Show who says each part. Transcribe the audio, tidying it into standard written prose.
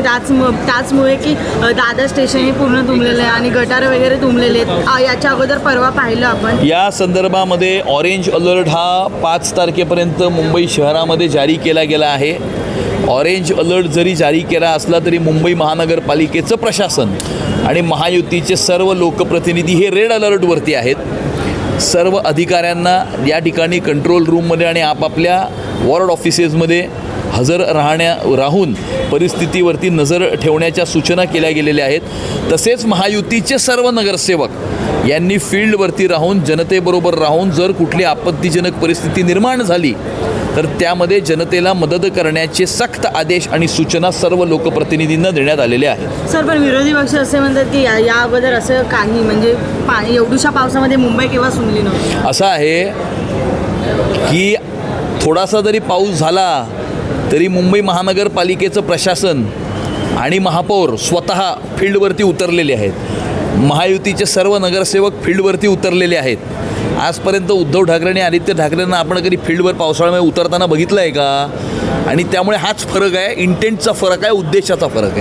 Speaker 1: त्याचमुळे की दादर स्टेशनही पूर्ण तुंबलेलं आहे आणि गटार वगैरे तुंबलेले आहेत. याच्या अगोदर परवा पाहिलं आपण.
Speaker 2: या संदर्भामध्ये ऑरेंज अलर्ट हा 5 तारखेपर्यंत मुंबई शहरामध्ये जारी केला गेला आहे. ऑरेंज अलर्ट जरी जारी केला असला तरी मुंबई महानगरपालिकेचं प्रशासन आणि महायुतीचे सर्व लोकप्रतिनिधी हे रेड अलर्टवरती आहेत. सर्व अधिकाऱ्यांना या ठिकाणी कंट्रोल रूममध्ये आणि आपापल्या वॉर्ड ऑफिसेसमध्ये हजर राहून परिस्थितीवरती नजर ठेवण्याच्या सूचना केल्या गेलेल्या आहेत. तसेच महायुतीचे सर्व नगरसेवक यांनी फील्डवरती राहून जनतेबरोबर राहून जर कुठली आपत्तीजनक परिस्थिती निर्माण झाली तर त्यामध्ये जनतेला मदत करण्याचे सक्त आदेश आणि सूचना सर्व लोकप्रतिनिधींना देण्यात आलेल्या आहेत.
Speaker 1: सर, पण विरोधी पक्ष असे म्हणतात की या अगोदर असं काही म्हणजे एवढ्याशा पावसामध्ये मुंबई केव्हा सुनली नव्हती.
Speaker 2: असं आहे की थोडासा जरी पाऊस झाला तरी मुंबई महानगरपालिकेचं प्रशासन आणि महापौर स्वतः फील्डवरती उतरलेले आहेत. महायुतीचे सर्व नगरसेवक फील्डवरती उतरलेले आहेत. आजपर्यंत उद्धव ठाकरे आणि आदित्य ठाकरेंना आपण कधी फील्डवर पावसाळ्यामध्ये उतरताना बघितलं आहे का? आणि त्यामुळे हाच फरक आहे, इंटेंटचा फरक आहे, उद्देशाचा फरक आहे.